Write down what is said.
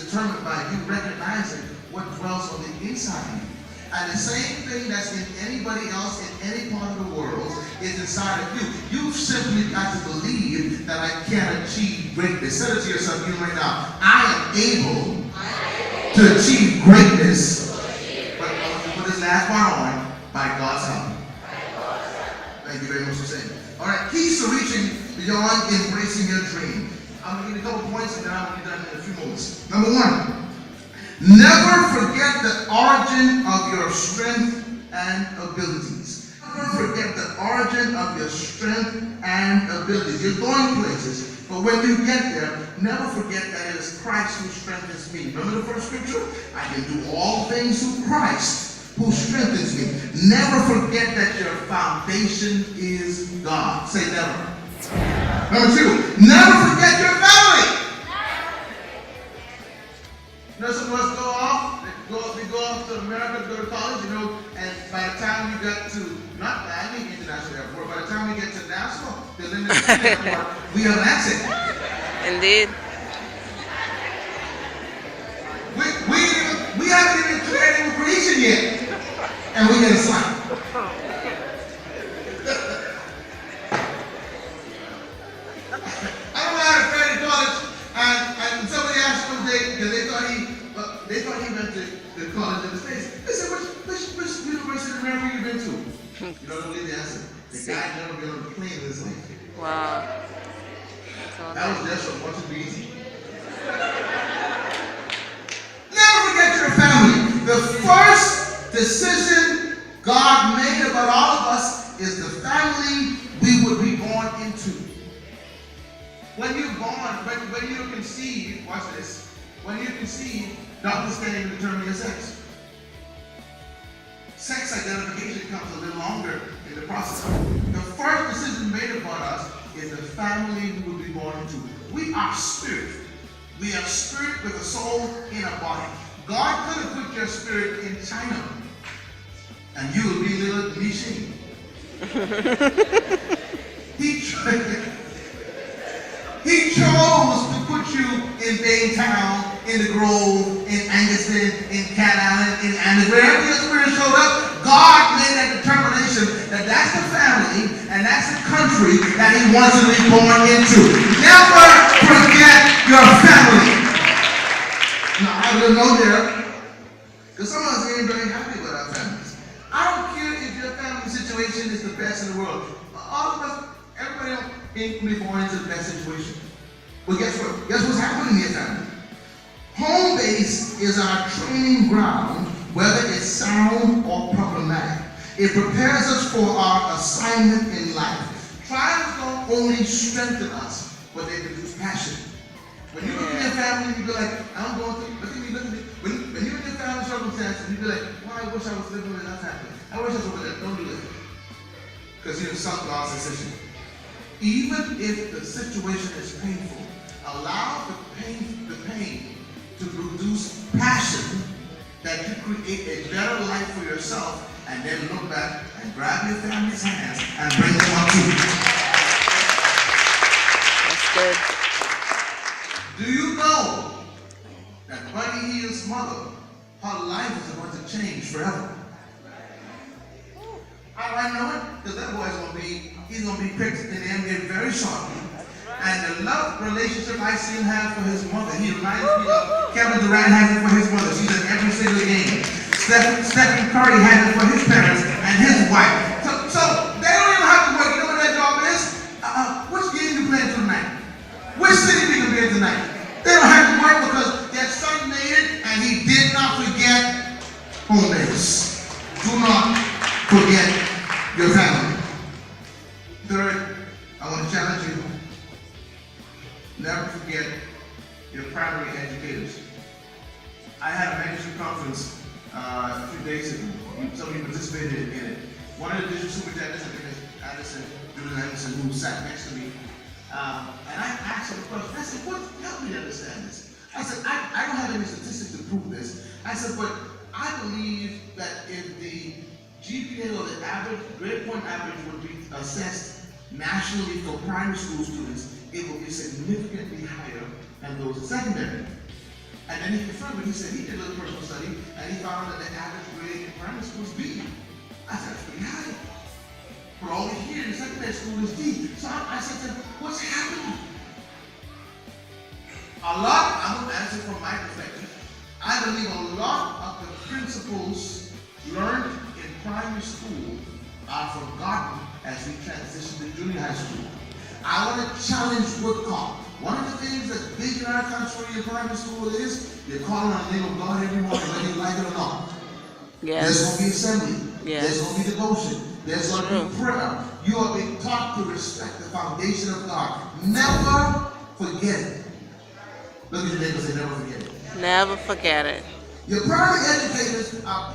determined by you recognizing what dwells on the inside of you. And the same thing that's in anybody else in any part of the world is inside of you. You've simply got to believe that I can achieve greatness. Say it to yourself, you right now. I am able to achieve greatness. But I want you to put this last part on, by God's help. Thank you very much for saying. All right, keys to reaching beyond embracing your dream. I'm going to give you a couple points and then I'll be done in a few moments. Number one. Never forget the origin of your strength and abilities. Never forget the origin of your strength and abilities. You're going places, but when you get there, never forget that it is Christ who strengthens me. Remember the first scripture? I can do all things through Christ who strengthens me. Never forget that your foundation is God. Say never. Number two, never forget your family. You know, some of us go off, we go off to America to go to college, you know, and by the time we got to, not I mean international airport, by the time we get to national, the airport, we have an accent. Indeed. We haven't even cleared immigration yet, and we get a slap. I don't know how to fare in college, and somebody asked one day, because they thought he went to the college in the States. They said, which university in America you been to? You don't believe the answer. The guy never been on a plane in his life. Wow. That was just from watching BT. Never forget your family. The first decision God made about all of us is the family we would be born into. When you're born, when you're conceived, watch this. When you're conceived, doctors can't even determine your sex. Sex identification comes a little longer in the process. The first decision made about us is the family we will be born into. We are spirit. We are spirit with a soul in a body. God could have put your spirit in China, and you would be little Michin. He chose to put you in Baytown, in the Grove, in Angiston, in Cat Island, in Andes, wherever your spirit showed up. God made that determination that that's the family and that's the country that He wants to be born into. Never forget your family. Now, I will know there, because some of us ain't very happy with our families. I don't care if your family situation is the best in the world. All of us, everybody ain't going to be born into the best situation. But guess what? Guess what's happening in your family? Home base is our training ground, whether it's sound or problematic. It prepares us for our assignment in life. Trials don't only strengthen us, but they produce passion. When you look at your family, you be like, I'm going through, look at me. When you're in your family circumstances, you be like, well, I wish I was living where that's happening. I wish I was over there. Don't do that. Because you've sunk God's decision. Even if the situation is painful, allow the pain to produce passion that you create a better life for yourself, and then look back and grab your family's hands and bring them up to you. That's good. Do you know that Buddy Hill's mother, her life is going to change forever? How do I know it? Because that boy's he's going to be picked in the NBA very shortly. And the love relationship I see him have for his mother, he reminds me of Kevin Durant has it for his mother. She's in every single game. Stephen Curry has it for his parents and his wife. So they don't even have to work. You know what their job is? Which game you playing tonight? Which city we can be in tonight? They don't have to work because their son made it and he did not forget home base. Do not forget your family. Third, I want to challenge you. Never forget your primary educators. I had a management conference a few days ago. Some of you participated in it. One of the district superintendents, Julian Anderson, who sat next to me, and I asked him a question. I said, help me understand this. I said, I don't have any statistics to prove this. I said, but I believe that if the GPA or the average, grade point average would be assessed nationally for primary school students, it will be significantly higher than those in secondary. And then he confirmed it. He said he did a little personal study, and he found that the average grade in primary school is B. I said, that's pretty high. For all we hear in secondary school is D. So I said to him, what's happening? I'm going to answer from my perspective. I believe a lot of the principles learned in primary school are forgotten as we transition to junior high school. I want to challenge Woodcock. One of the things that's big in our country in primary school is they're calling on the name of God every morning, whether you like it or not. Yes. There's going to be assembly. Yes. There's going to be devotion. There's going to be prayer. You are being taught to respect the foundation of God. Never forget it. Look at your neighbor and say, never forget it. Never forget it. Your primary educators are